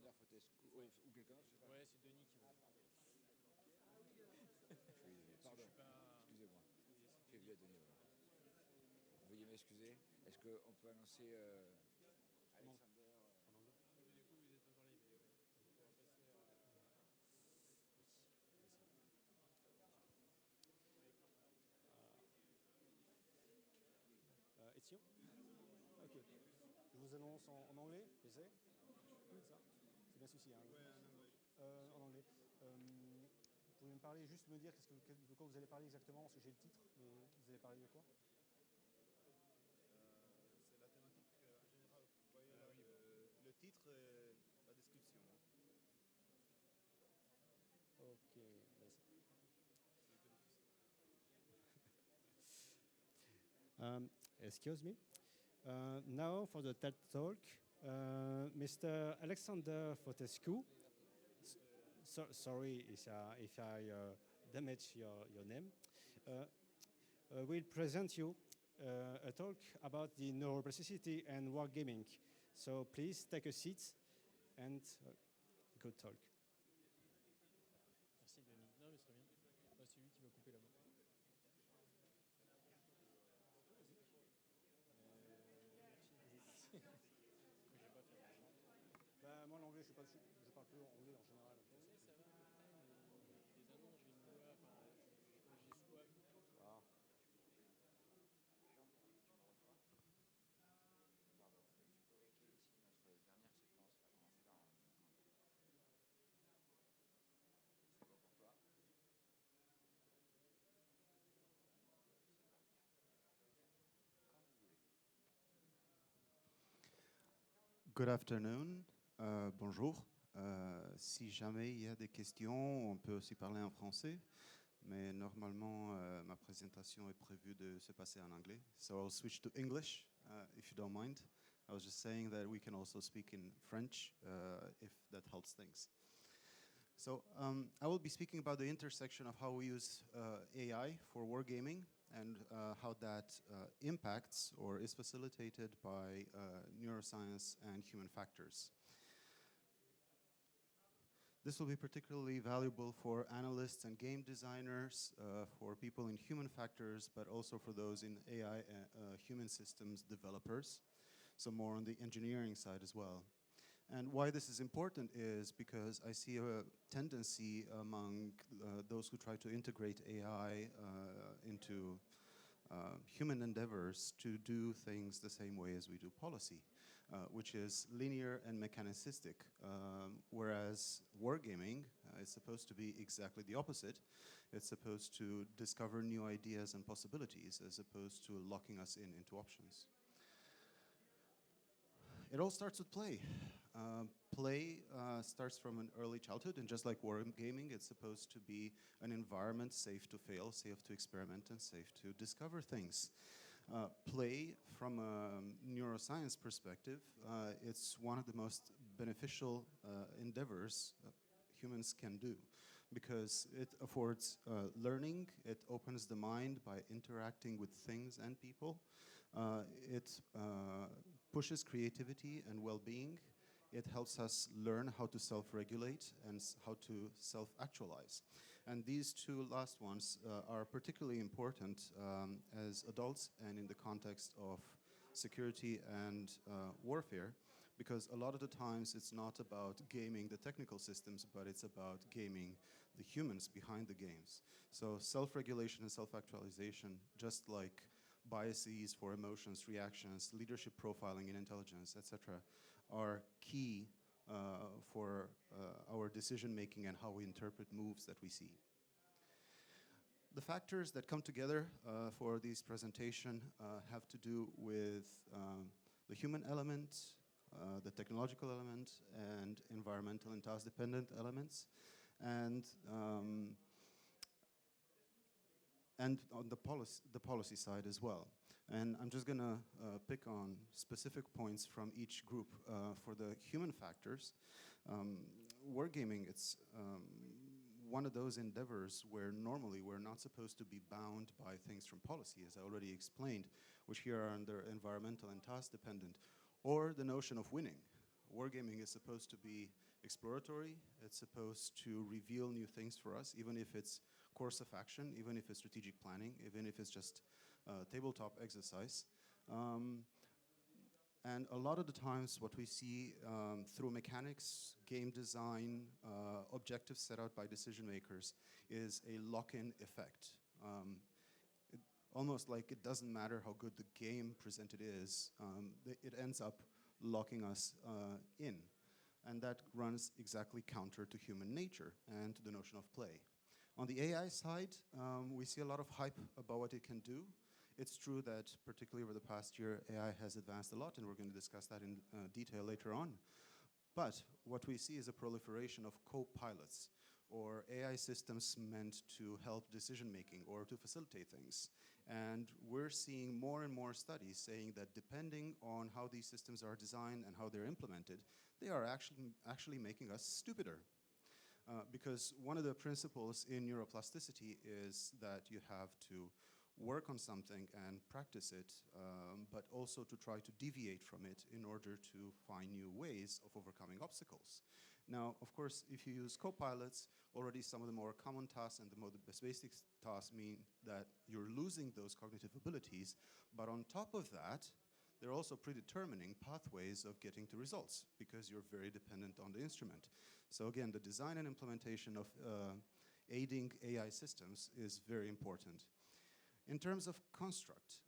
Alexander Fotescu ou quelqu'un, je sais pas. Ouais, c'est Denis qui veut. Pardon, excusez-moi. J'ai vu à Denis, voilà. Veuillez m'excuser. Est-ce qu'on peut annoncer Alexander En anglais. Mais du coup, vous n'êtes pas parlé, mais ouais. On va passer à. Étienne. Ok. Je vous annonce en anglais, j'essaie. C'est ça. C'est bien celui-ci. Hein. Oui, en anglais. En anglais. Vous pouvez me parler, juste me dire de quoi vous allez parler exactement, parce que j'ai le titre, mais vous allez parler de quoi? C'est la thématique en général. Vous voyez là, le titre et la description. Ok. C'est un peu difficile. Excuse me. Now for the TED Talk, Mr. Alexander Fotescu. Sorry if I damage your name. Will present you a talk about the neuroplasticity and wargaming. So please take a seat and good talk. Merci Denis. Non mais c'est très bien. C'est lui qui va couper la main. Merci. Moi j'ai pas fait. Moi l'anglais, je parle plus anglais en général. L'anglais ça va après, mais des annonces, j'ai une voix, enfin j'ai soif. Ah. Pardon, tu peux réécrire ici notre dernière séquence va commencer dans 10 secondes. C'est bon pour toi? C'est parti. Quand vous voulez. Good afternoon. Bonjour. Si jamais il y a des questions, on peut aussi parler en français. Mais normalement, ma présentation est prévue de se passer en anglais. So I'll switch to English, if you don't mind. I was just saying that we can also speak in French, if that helps things. So I will be speaking about the intersection of how we use AI for wargaming and how that impacts or is facilitated by neuroscience and human factors. This will be particularly valuable for analysts and game designers, for people in human factors, but also for those in AI human systems developers, so more on the engineering side as well. And why this is important is because I see a tendency among those who try to integrate AI into human endeavors to do things the same way as we do policy, which is linear and mechanicistic, whereas wargaming is supposed to be exactly the opposite. It's supposed to discover new ideas and possibilities as opposed to locking us into options. It all starts with play. Play starts from an early childhood, and just like wargaming, it's supposed to be an environment safe to fail, safe to experiment, and safe to discover things. Play, from a neuroscience perspective, it's one of the most beneficial endeavors humans can do, because it affords learning, it opens the mind by interacting with things and people, it pushes creativity and well-being, it helps us learn how to self-regulate and how to self-actualize. And these two last ones are particularly important as adults and in the context of security and warfare, because a lot of the times it's not about gaming the technical systems, but it's about gaming the humans behind the games. So self-regulation and self-actualization, just like biases for emotions, reactions, leadership profiling in intelligence, etc., are key for our decision-making and how we interpret moves that we see. The factors that come together for this presentation have to do with the human element, the technological element, and environmental and task-dependent elements, and on the policy side as well. And I'm just going to pick on specific points from each group. For the human factors, wargaming, it's one of those endeavors where normally we're not supposed to be bound by things from policy, as I already explained, which here are under environmental and task-dependent, or the notion of winning. Wargaming is supposed to be exploratory. It's supposed to reveal new things for us, even if it's course of action, even if it's strategic planning, even if it's just tabletop exercise. And a lot of the times what we see through mechanics, game design, objectives set out by decision makers is a lock-in effect. Almost like it doesn't matter how good the game presented is, it ends up locking us in. And that runs exactly counter to human nature and to the notion of play. On the AI side, we see a lot of hype about what it can do. It's true that particularly over the past year, AI has advanced a lot, and we're going to discuss that in detail later on. But what we see is a proliferation of co-pilots, or AI systems meant to help decision-making or to facilitate things. And we're seeing more and more studies saying that depending on how these systems are designed and how they're implemented, they are actually making us stupider. Because one of the principles in neuroplasticity is that you have to work on something and practice it, but also to try to deviate from it in order to find new ways of overcoming obstacles. Now, of course, if you use co-pilots, already some of the more common tasks and the basic tasks mean that you're losing those cognitive abilities, but on top of that, they're also predetermining pathways of getting to results because you're very dependent on the instrument. So again, the design and implementation of aiding AI systems is very important. In terms of construct,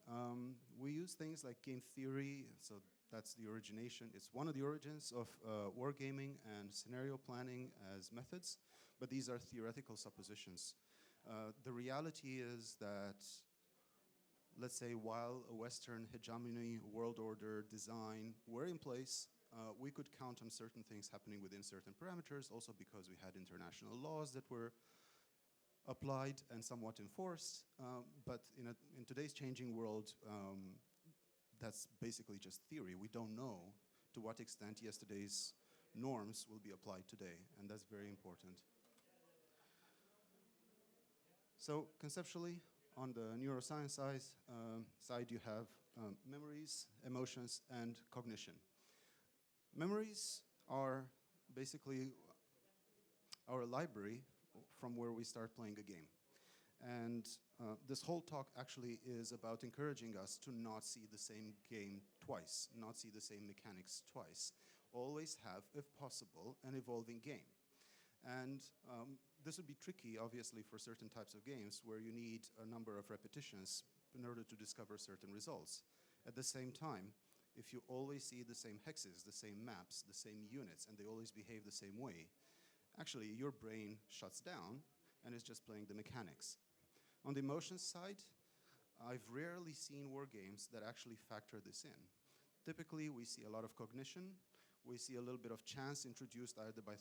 we use things like game theory, so that's the origination. It's one of the origins of wargaming and scenario planning as methods, but these are theoretical suppositions. The reality is that, let's say, while a Western hegemony, world order, design were in place, we could count on certain things happening within certain parameters, also because we had international laws that were applied and somewhat enforced, but in today's changing world, that's basically just theory. We don't know to what extent yesterday's norms will be applied today, and that's very important. So conceptually, on the neuroscience side, you have memories, emotions, and cognition. Memories are basically our library from where we start playing a game. And this whole talk actually is about encouraging us to not see the same game twice, not see the same mechanics twice. Always have, if possible, an evolving game. And this would be tricky, obviously, for certain types of games where you need a number of repetitions in order to discover certain results. At the same time, if you always see the same hexes, the same maps, the same units, and they always behave the same way, actually your brain shuts down and is just playing the mechanics. On the emotions side, I've rarely seen war games that actually factor this in. Typically, we see a lot of cognition. We see a little bit of chance introduced either by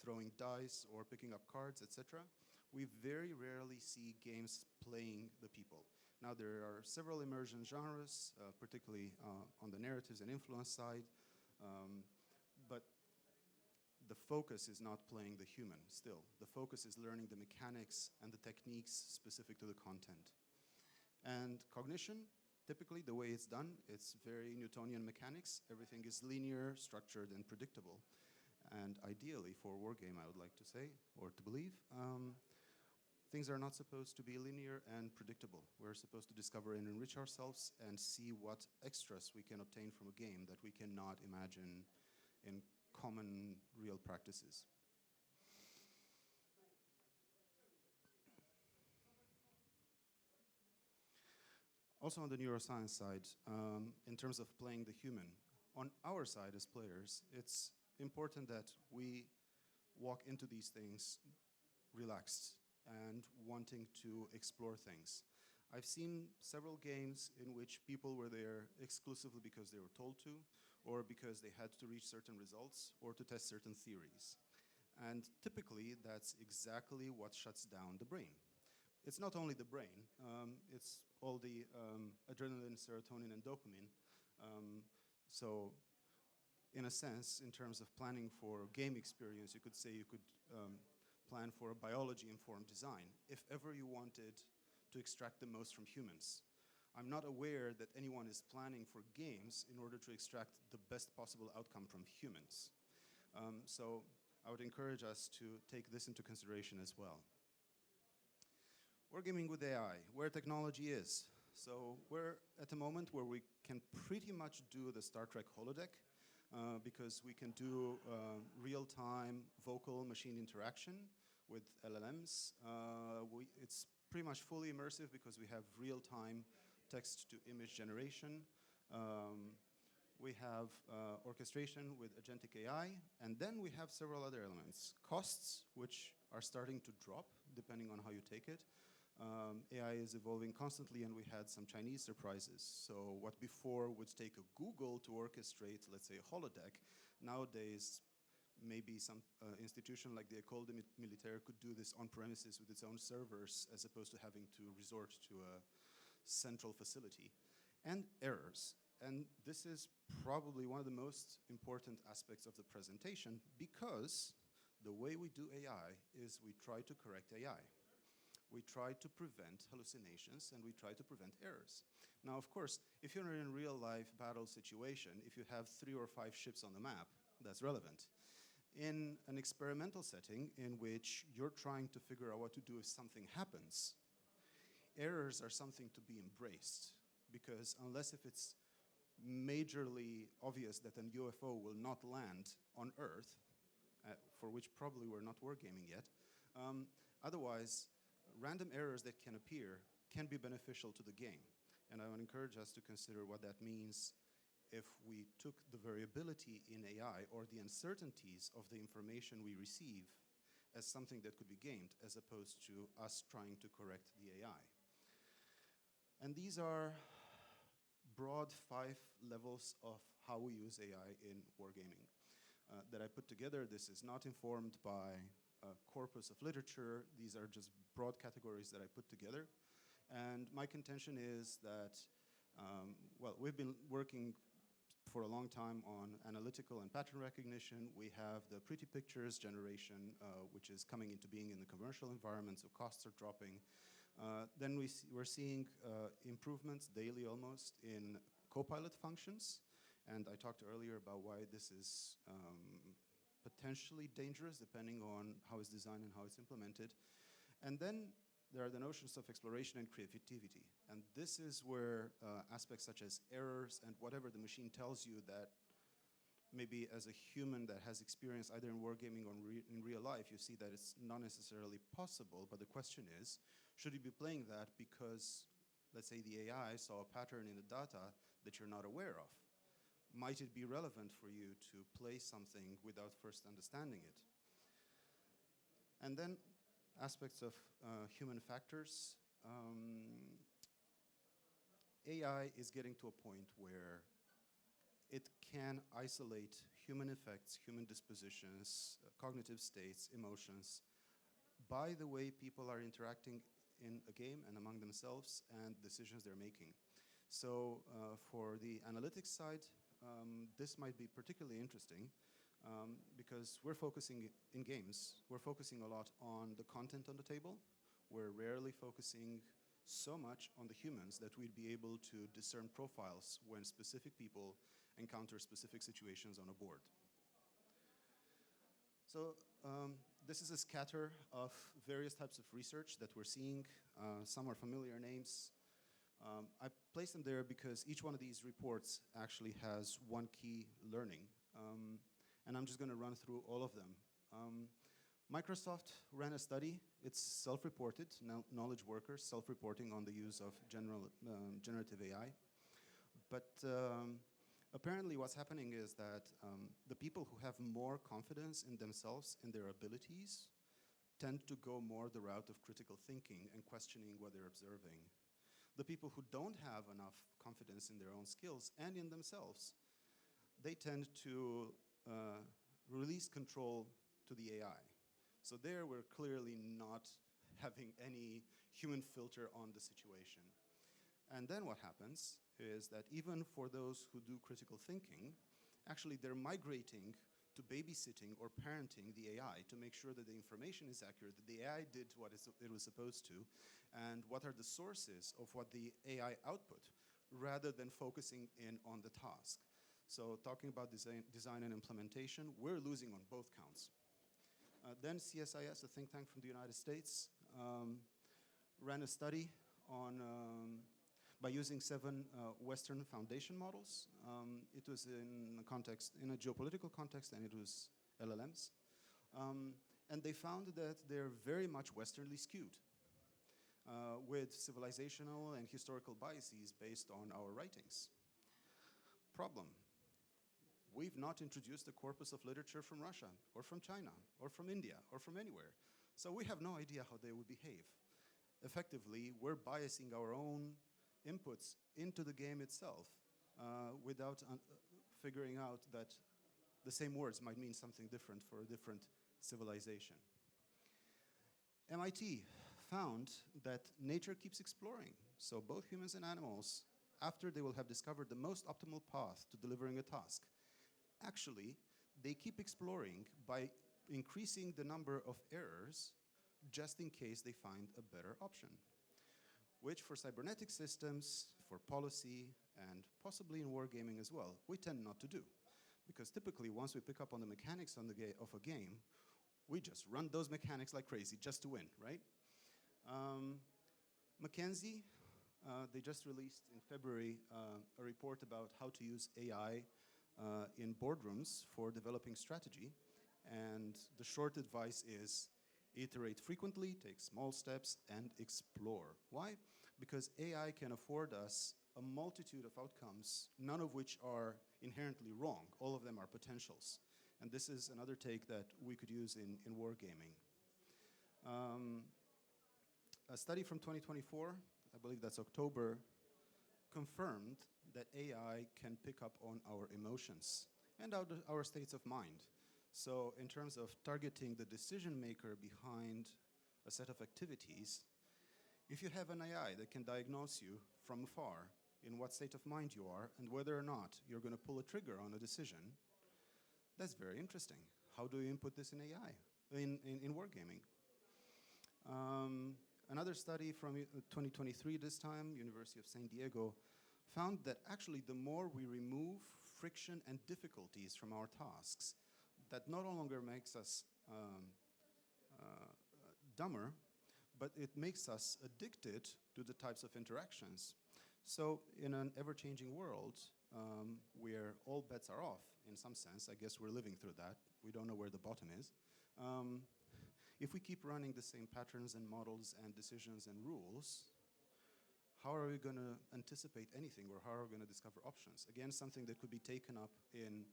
throwing dice or picking up cards, etc. We very rarely see games playing the people. Now, there are several immersion genres, particularly on the narratives and influence side, but the focus is not playing the human still. The focus is learning the mechanics and the techniques specific to the content. And cognition, typically the way it's done, it's very Newtonian mechanics. Everything is linear, structured, and predictable. And ideally, for a war game, I would like to say, or to believe, things are not supposed to be linear and predictable. We're supposed to discover and enrich ourselves and see what extras we can obtain from a game that we cannot imagine in common real practices. Also on the neuroscience side, in terms of playing the human, on our side as players, it's important that we walk into these things relaxed and wanting to explore things. I've seen several games in which people were there exclusively because they were told to, or because they had to reach certain results, or to test certain theories. And typically, that's exactly what shuts down the brain. It's not only the brain, it's all the adrenaline, serotonin, and dopamine. So in a sense, in terms of planning for game experience, you could say you could plan for a biology-informed design, if ever you wanted to extract the most from humans. I'm not aware that anyone is planning for games in order to extract the best possible outcome from humans. So I would encourage us to take this into consideration as well. Wargaming with AI, where technology is. So we're at a moment where we can pretty much do the Star Trek holodeck because we can do real-time vocal machine interaction with LLMs. It's pretty much fully immersive because we have real-time text-to-image generation. We have orchestration with agentic AI, and then we have several other elements. Costs, which are starting to drop depending on how you take it. AI is evolving constantly, and we had some Chinese surprises. So what before would take a Google to orchestrate, let's say, a holodeck, nowadays maybe some institution like the École Militaire could do this on premises with its own servers as opposed to having to resort to a central facility. And errors. And this is probably one of the most important aspects of the presentation because the way we do AI is we try to correct AI. We try to prevent hallucinations and we try to prevent errors. Now, of course, if you're in a real-life battle situation, if you have 3 or 5 ships on the map, that's relevant. In an experimental setting in which you're trying to figure out what to do if something happens, errors are something to be embraced because unless if it's majorly obvious that an UFO will not land on Earth, for which probably we're not wargaming yet, otherwise, random errors that can appear can be beneficial to the game. And I would encourage us to consider what that means if we took the variability in AI or the uncertainties of the information we receive as something that could be gamed as opposed to us trying to correct the AI. And these are broad 5 levels of how we use AI in wargaming that I put together. This is not informed by a corpus of literature. These are just broad categories that I put together. And my contention is that, well, we've been working for a long time on analytical and pattern recognition. We have the pretty pictures generation, which is coming into being in the commercial environment, so costs are dropping. Then we're seeing improvements daily almost in copilot functions. And I talked earlier about why this is potentially dangerous depending on how it's designed and how it's implemented. And then there are the notions of exploration and creativity. And this is where aspects such as errors and whatever the machine tells you that maybe as a human that has experience either in wargaming or in real life, you see that it's not necessarily possible. But the question is, should you be playing that because, let's say, the AI saw a pattern in the data that you're not aware of? Might it be relevant for you to play something without first understanding it? And then aspects of human factors. AI is getting to a point where it can isolate human effects, human dispositions, cognitive states, emotions, by the way people are interacting in a game and among themselves and decisions they're making. So for the analytics side, this might be particularly interesting because we're focusing in games, we're focusing a lot on the content on the table. We're rarely focusing so much on the humans that we'd be able to discern profiles when specific people encounter specific situations on a board. So this is a scatter of various types of research that we're seeing. Some are familiar names. I placed them there because each one of these reports actually has one key learning. And I'm just going to run through all of them. Microsoft ran a study. It's self-reported, knowledge workers, self-reporting on the use of generative AI. But apparently what's happening is that the people who have more confidence in themselves and their abilities tend to go more the route of critical thinking and questioning what they're observing. The people who don't have enough confidence in their own skills and in themselves, they tend to release control to the AI. So there we're clearly not having any human filter on the situation. And then what happens is that even for those who do critical thinking, actually they're migrating to babysitting or parenting the AI to make sure that the information is accurate, that the AI did what it was supposed to, and what are the sources of what the AI output, rather than focusing in on the task. So talking about design and implementation, we're losing on both counts. Then CSIS, a think tank from the United States, ran a study on by using 7 Western foundation models. It was in a geopolitical context, and it was LLMs. And they found that they're very much Westernly skewed, with civilizational and historical biases based on our writings. Problem: we've not introduced a corpus of literature from Russia, or from China, or from India, or from anywhere. So we have no idea how they would behave. Effectively, we're biasing our own inputs into the game itself without figuring out that the same words might mean something different for a different civilization. MIT found that nature keeps exploring. So both humans and animals, after they will have discovered the most optimal path to delivering a task, actually, they keep exploring by increasing the number of errors just in case they find a better option, which for cybernetic systems, for policy, and possibly in wargaming as well, we tend not to do. Because typically, once we pick up on the mechanics of a game, we just run those mechanics like crazy just to win, right? McKinsey, they just released in February a report about how to use AI in boardrooms for developing strategy. And the short advice is iterate frequently, take small steps, and explore. Why? Because AI can afford us a multitude of outcomes, none of which are inherently wrong. All of them are potentials. And this is another take that we could use in wargaming. A study from 2024, I believe that's October, confirmed that AI can pick up on our emotions and our states of mind. So in terms of targeting the decision maker behind a set of activities, if you have an AI that can diagnose you from afar in what state of mind you are and whether or not you're going to pull a trigger on a decision, that's very interesting. How do you input this in AI, in wargaming? Another study from 2023 this time, University of San Diego, found that actually the more we remove friction and difficulties from our tasks, that no longer makes us dumber, but it makes us addicted to the types of interactions. So in an ever-changing world, where all bets are off, in some sense, I guess we're living through that. We don't know where the bottom is. If we keep running the same patterns and models and decisions and rules, how are we going to anticipate anything, or how are we going to discover options? Again, something that could be taken up in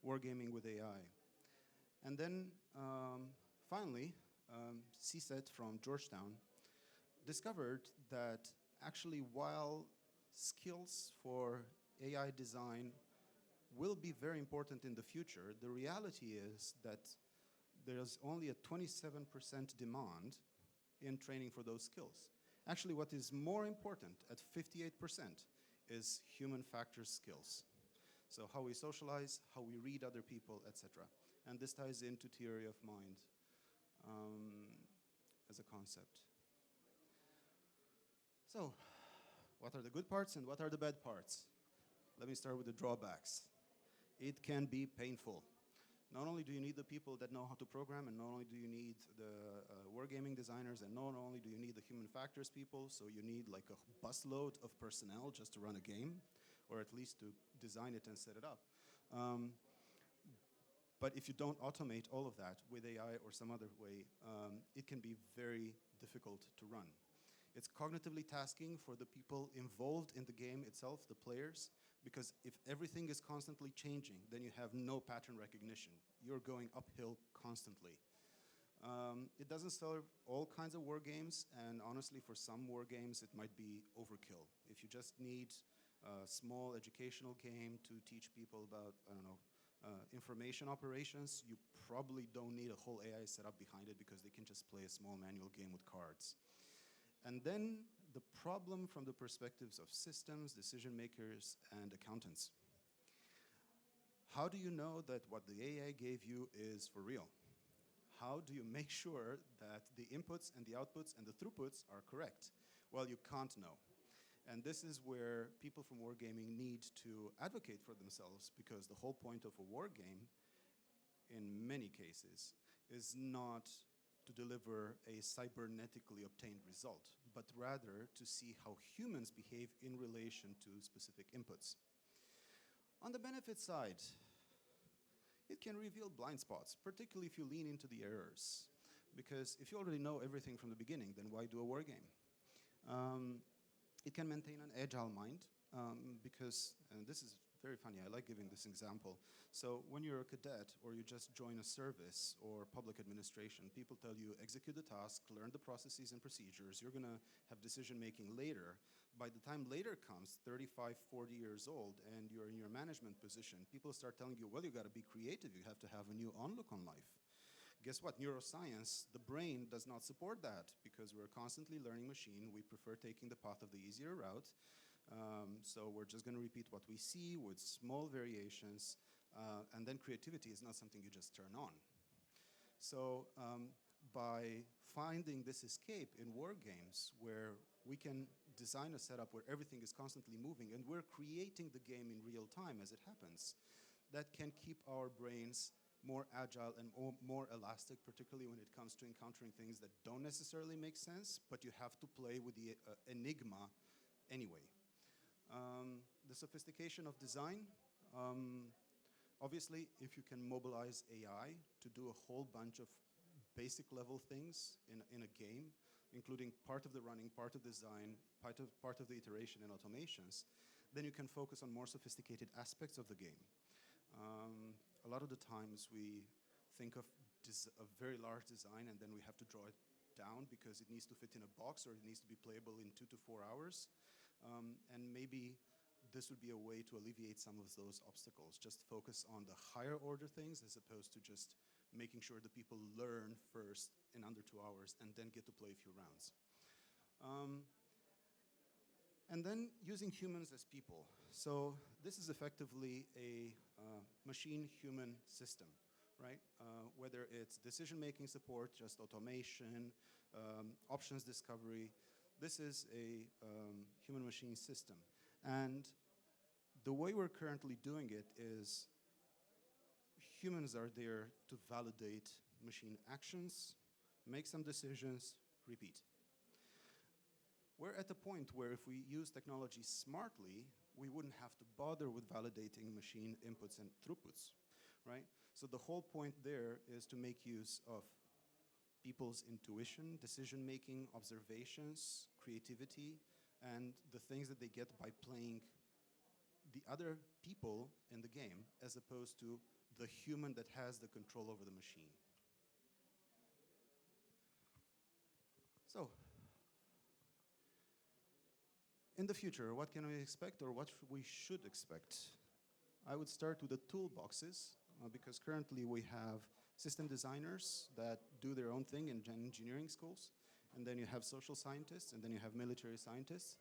wargaming with AI. And then finally, CICDE from Georgetown discovered that actually while skills for AI design will be very important in the future, the reality is that there's only a 27% demand in training for those skills. Actually, what is more important at 58% is human factors skills. So how we socialize, how we read other people, etc. And this ties into theory of mind as a concept. So, what are the good parts and what are the bad parts? Let me start with the drawbacks. It can be painful. Not only do you need the people that know how to program, and not only do you need the wargaming designers, and not only do you need the human factors people, so you need like a busload of personnel just to run a game, or at least to design it and set it up. But if you don't automate all of that with AI or some other way, it can be very difficult to run. It's cognitively tasking for the people involved in the game itself, the players, because if everything is constantly changing, then you have no pattern recognition. You're going uphill constantly. It doesn't serve all kinds of war games, and honestly, for some war games, it might be overkill. If you just need a small educational game to teach people about, I don't know, information operations, you probably don't need a whole AI setup behind it, because they can just play a small manual game with cards. And then the problem from the perspectives of systems, decision makers, and accountants. How do you know that what the AI gave you is for real? How do you make sure that the inputs and the outputs and the throughputs are correct? Well, you can't know. And this is where people from wargaming need to advocate for themselves, because the whole point of a war game, in many cases, is not to deliver a cybernetically obtained result, but rather to see how humans behave in relation to specific inputs. On the benefit side, it can reveal blind spots, particularly if you lean into the errors. Because if you already know everything from the beginning, then why do a war game? It can maintain an agile mind, because, and this is very funny, I like giving this example. So when you're a cadet or you just join a service or public administration, people tell you execute the task, learn the processes and procedures, you're gonna have decision making later. By the time later comes, 35, 40 years old, and you're in your management position, people start telling you, well, you gotta be creative, you have to have a new onlook on life. Guess what? Neuroscience, the brain does not support that because we're a constantly learning machine. We prefer taking the path of the easier route. So we're just going to repeat what we see with small variations. And then creativity is not something you just turn on. So by finding this escape in war games where we can design a setup where everything is constantly moving and we're creating the game in real time as it happens, that can keep our brains more agile and more elastic, particularly when it comes to encountering things that don't necessarily make sense, but you have to play with the enigma anyway. The sophistication of design, obviously, if you can mobilize AI to do a whole bunch of basic level things in a game, including part of the running, part of design, part of the iteration and automations, then you can focus on more sophisticated aspects of the game. A lot of the times we think of a very large design and then we have to draw it down because it needs to fit in a box or it needs to be playable in 2 to 4 hours. And maybe this would be a way to alleviate some of those obstacles. Just focus on the higher order things as opposed to just making sure the people learn first in under 2 hours and then get to play a few rounds. And then using humans as people. So this is effectively a machine-human system, right? Whether it's decision-making support, just automation, options discovery, this is a human-machine system. And the way we're currently doing it is humans are there to validate machine actions, make some decisions, repeat. We're at the point where if we use technology smartly, we wouldn't have to bother with validating machine inputs and throughputs, right? So the whole point there is to make use of people's intuition, decision-making, observations, creativity, and the things that they get by playing the other people in the game as opposed to the human that has the control over the machine. So, in the future, what can we expect or what we should expect? I would start with the toolboxes because currently we have system designers that do their own thing in engineering schools, and then you have social scientists, and then you have military scientists.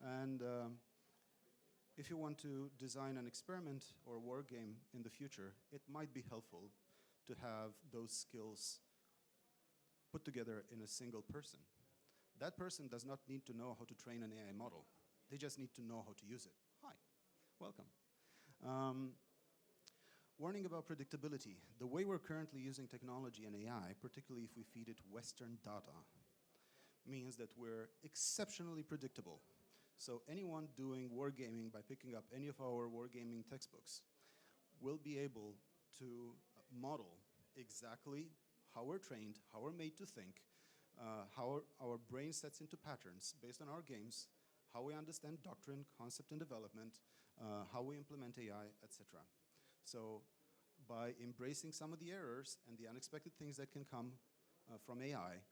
And if you want to design an experiment or a war game in the future, it might be helpful to have those skills put together in a single person. That person does not need to know how to train an AI model. They just need to know how to use it. Hi, welcome. Warning about predictability. The way we're currently using technology and AI, particularly if we feed it Western data, means that we're exceptionally predictable. So anyone doing wargaming by picking up any of our wargaming textbooks will be able to model exactly how we're trained, how we're made to think, how our brain sets into patterns based on our games, how we understand doctrine, concept and development, how we implement AI, etc. So by embracing some of the errors and the unexpected things that can come from AI,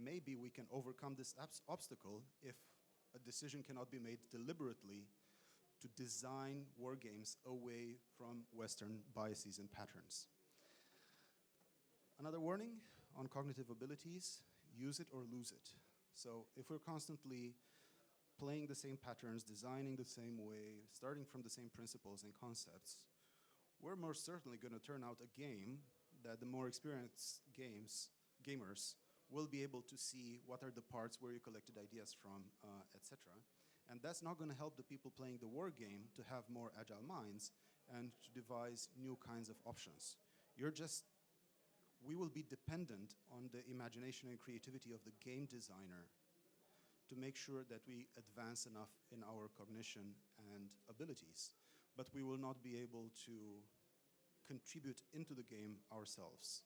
maybe we can overcome this obstacle if a decision cannot be made deliberately to design war games away from Western biases and patterns. Another warning on cognitive abilities, use it or lose it. So if we're constantly playing the same patterns, designing the same way, starting from the same principles and concepts, we're more certainly going to turn out a game that the more experienced gamers will be able to see what are the parts where you collected ideas from, etc. And that's not going to help the people playing the war game to have more agile minds and to devise new kinds of options. You're just we will be dependent on the imagination and creativity of the game designer to make sure that we advance enough in our cognition and abilities. But we will not be able to contribute into the game ourselves.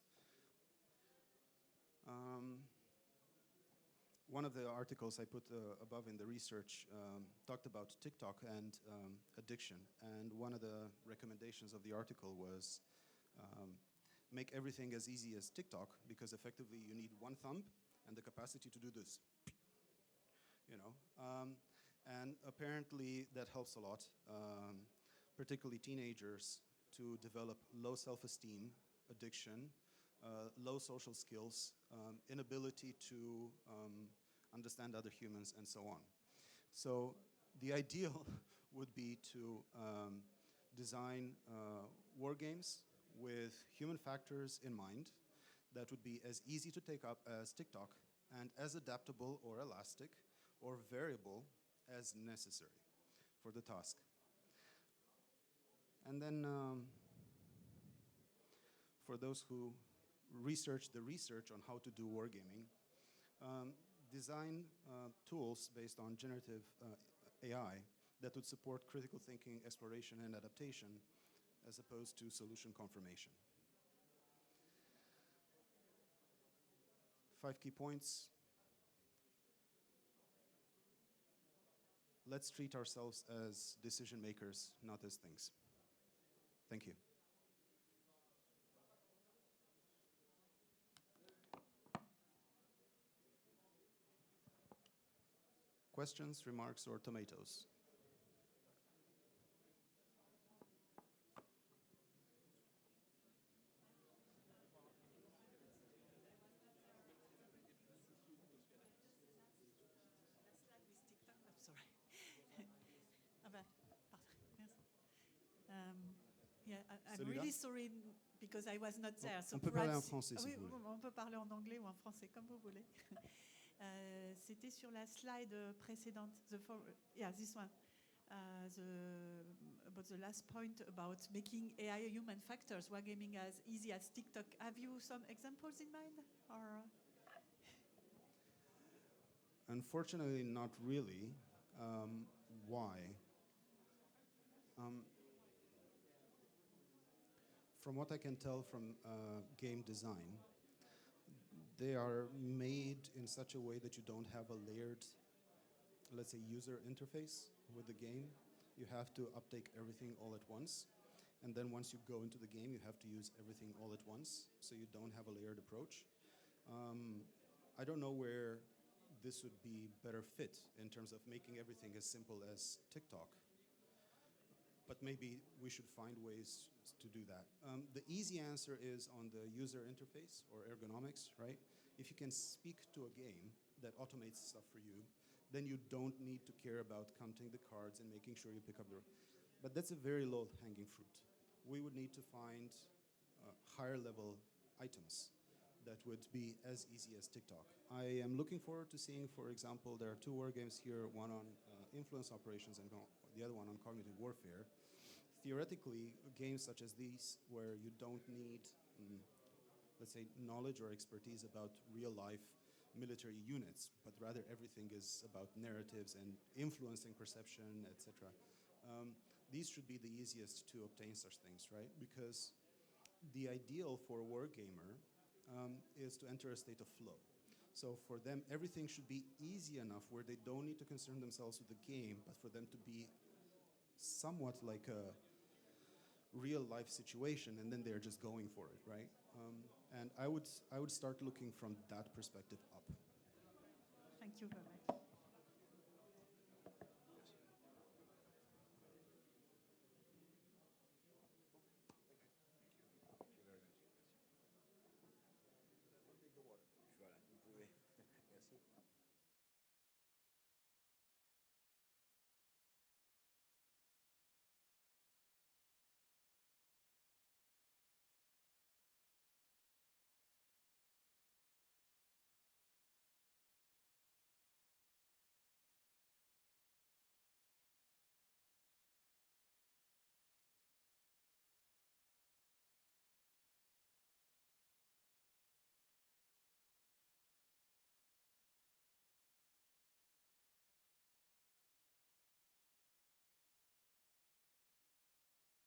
One of the articles I put above in the research talked about TikTok and addiction. And one of the recommendations of the article was make everything as easy as TikTok, because effectively you need one thumb and the capacity to do this. You know, and apparently that helps a lot, particularly teenagers, to develop low self-esteem, addiction, low social skills, inability to understand other humans, and so on. So the ideal would be to design war games with human factors in mind that would be as easy to take up as TikTok and as adaptable or elastic or variable as necessary for the task. And then for those who research the research on how to do wargaming, design tools based on generative AI that would support critical thinking, exploration, and adaptation as opposed to solution confirmation. 5 key points. Let's treat ourselves as decision makers, not as things. Thank you. Questions, remarks, or tomatoes? Sorry. Yeah, I'm really sorry because I was not there. So on peut parler en français si oui, vous voulez. On peut parler en anglais ou en français, comme vous voulez. C'était sur la slide précédente. Yeah, this one. About the last point about making AI human factors, wargaming as easy as TikTok. Have you some examples in mind? Or Unfortunately, not really. Why? From what I can tell from game design, they are made in such a way that you don't have a layered, let's say, user interface with the game. You have to uptake everything all at once. And then once you go into the game, you have to use everything all at once, so you don't have a layered approach. I don't know where this would be better fit in terms of making everything as simple as TikTok. But maybe we should find ways to do that. The easy answer is on the user interface or ergonomics, right? If you can speak to a game that automates stuff for you, then you don't need to care about counting the cards and making sure you pick up the... But that's a very low-hanging fruit. We would need to find higher-level items that would be as easy as TikTok. I am looking forward to seeing, for example, there are 2 war games here, one on influence operations and the other one on cognitive warfare. Theoretically, games such as these, where you don't need, let's say, knowledge or expertise about real-life military units, but rather everything is about narratives and influencing perception, etc. These should be the easiest to obtain such things, right? Because the ideal for a wargamer is to enter a state of flow. So for them, everything should be easy enough where they don't need to concern themselves with the game, but for them to be somewhat like a real-life situation, and then they're just going for it, right? And I would start looking from that perspective up. Thank you very much.